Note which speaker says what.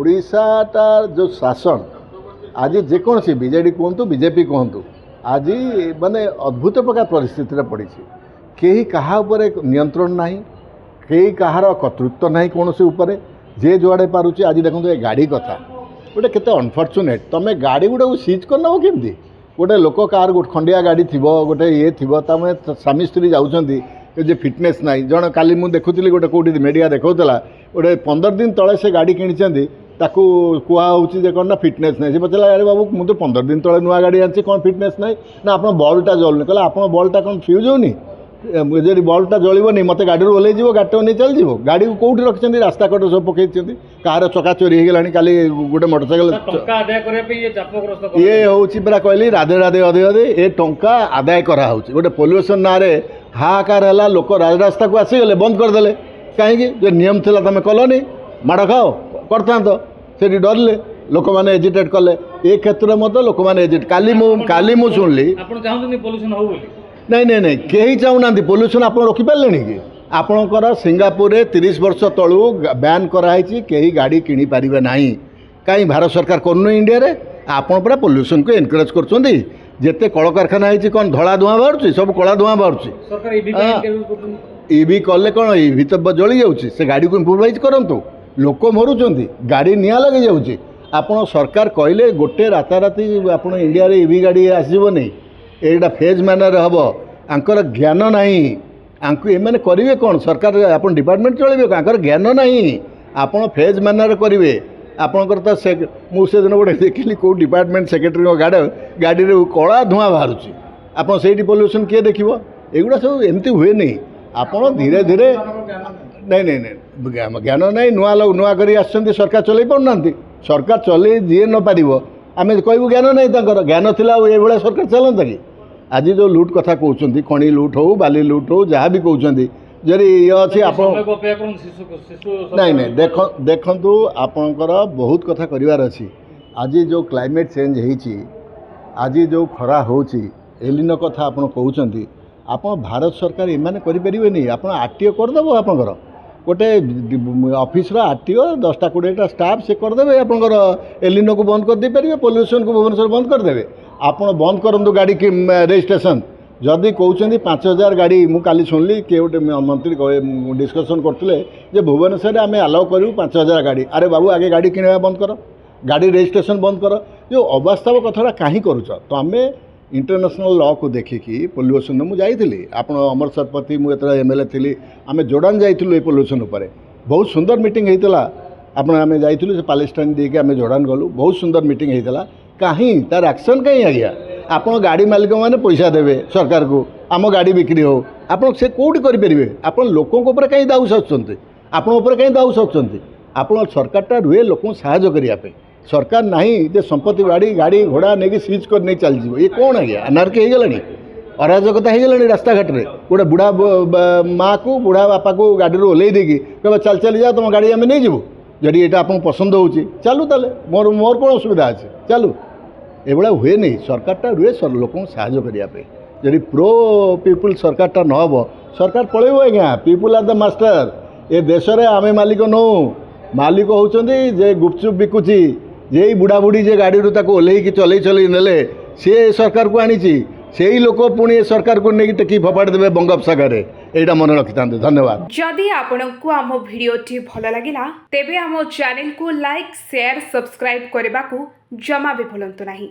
Speaker 1: ओडिशाटार जो शासन आज जेकोसी बीजेडी कहतु बीजेपी कहतु आज माने अद्भुत प्रकार परिस्थिति पड़ी कहीं कहा नियंत्रण ना कहीं कहार कर्तृत्व ना कौन से जे जुआड़े पारुचे आज देखो ये गाड़ी कथा गोटे केते अनफर्चुनेट तुम गाड़ी गुड़ा सीज कर नब केमती गोटे लोक कार गोटे खंडिया गाड़ी थी गोटे ये थी स्वामी स्त्री जाऊँगी जे फिटनेस ना जन काली मुझे देखुली गोटे कौटी मीडिया देखा गोटे 15 दिन तले से गाड़ी किणी ताकू कहुच्छी कौन ना फिटनेस ना पचारा अरे बाबू मुझे 15 दिन तले नुआ गाड़ी आनी कौन फिटनेस ना ना आप बल्बटा जलुनी कहला आप बल्बटा कौन फ्यूज होनी जब बल्बटा जलनी मत गाड़ी ओल्ल गाड़ी नहीं चल जाव गाड़ी को कौटी रखिंट रास्ता कट सब पकई कार चका चोरी होगा काली गोटे मोटरसाइकेल ये हूँ पूरा कहली राधे राधे अधे अधे ये टंका आदाय कराऊँ गोटे पोल्यूशन ना हाहाकार है लोक राजरास्ता को आसीगले बंद करदे कहीं जो नियम थी तुम कलनी माड़ खाओ करता से डरले लोक मैंने एजिटेट कले ये क्षेत्र में लोक मैंने एजिट काली मु शुणली नहीं नहीं नहीं कहीं चाहूना पोल्यूशन आप रखिपारे कि आपणकर सिंगापुर 30 वर्ष तलू बैन कराई कहीं गाड़ी किणी पारे ना कहीं भारत सरकार कर इंडिया रे आपन पूरा पोल्यूशन को एनकरेज कर जिते कलकारखाना है कौन धला धुआं बाहर सब कला धुआं बाहर ईवी कले कौन ईवी तो जली जाऊँगी से गाड़ी को इम्प्रोवाइज करूँ लोक मरुँच गाड़ी निआ लगे जाऊँगी आपड़ सरकार कहले गोटे राताराति आप इंडिया रे ईवी गाड़ी आसबनी एटा फेज मैनर हम आंकर ज्ञान नहीं एमने करेंगे कौन सरकार आप डिपार्टमेंट चलेंगे आंकर ज्ञान नहीं आपड़ फेज मैनर करेंगे आपणकर तो मुझे दिन गोटे देखिली कौ डिपार्टमेंट सेक्रेटरी गाड़ी रे कला धुआं बाहर आप पोल्यूशन किए देख एगुड़ा सब एमती हुए नहीं आपड़ धीरे धीरे नहीं नहीं नहीं ज्ञान नहीं नुआ नुआ कर सरकार चल पाना सरकार चल जी न पार आम कहूँ ज्ञान नहीं ज्ञान थिला ये सरकार चलता कि आज जो लुट कथा कहते खणी लुट हो बाली लुट हो जहाँ भी कहते जदि ये अच्छी आप नहीं नहीं देखु आपणकर बहुत कथा करार अच्छी आज जो क्लाइमेट चेंज होती आज जो खरा होची एलिनो कथा आप कहते आप भारत सरकार एमाने करें आप आरटीओ करदेव आपंकर गोटे ऑफिस आरटीओ 10टा 20टा स्टाफ से करदे आपंकर एलिनो को बंद कर दे पारे पोल्यूशन को भुवनेश्वर बंद करदे आप बंद करूँ गाड़ी की रजिस्ट्रेशन जदि कहते 5000 गाड़ी मुझे शुणिली किए गोटे मंत्री डिस्कसन करते भुवनेश्वर आम आलाउ करूँ 5000 गाड़ी अरे बाबू आगे गाड़ी किणवा बंद कर गाड़ी रजिस्ट्रेशन बंद कर जो अवास्तव कथा कहीं करुच तो आम इंटरनेशनल लॉ को देखिकी पोल्यूशन मुझे जाइली आप अमर शतपथी मुझे एमएलए थी आम जोर्डान जाइलु ये पोल्यूशन उपर बहुत सुंदर मीटिंग होता आम जाइलु से पैलेस्टाइन देके आम जोर्डान गलु बहुत सुंदर मीटिंग होता कहीं तार एक्शन कहीं आज्ञा आप गाड़ी मालिक मैंने पैसा देवे सरकार को आम गाड़ी बिक्री हो आप से कौटी करेंगे आप लोकों कहीं दाऊ सचुंट आपण कहीं दाऊ सचुंट आप सरकारटा रुए लोक साहय करने सरकार नहीं जे संपत्ति गाड़ी गाड़ी घोड़ा नहीं सीज कर नहीं चल ये कौन आज्ञा अनार्की हो गलानी अराजकता हो गलानी रास्ता घाट में गोटे बुढ़ा माँ को बुढ़ा बापा को गाड़ी ओल्ल देकी कह चल चली जा तुम गाड़ी आम नहीं जीवु जदि ये आपको पसंद हो चलू ताले मोर मोर कौन असुविधा अच्छे चलू एभा हुए नहीं सरकारटा रुए लोक साहय करने जदि प्रो पीपुल सरकारटा न हम सरकार पलैब आज्ञा पीपुल आर द मास्टर ए देश में आम मालिक नौ मालिक होउछंदी जे गुपचुप बिकुची जे बुढ़ा बुढ़ी जे गाड़ी ओल्ल चल चल ने सी सरकार को आनी से ही लोक पुणी सरकार को नहीं टेकी फोपाड़ देवे बंगोपसागर यहाँ मन रखी था धन्यवाद।
Speaker 2: जदि आपंक आम भिडी भल लगा तेब आम चैनल को लाइक शेयर सब्सक्राइब करने को जमा भी भूलु नहीं।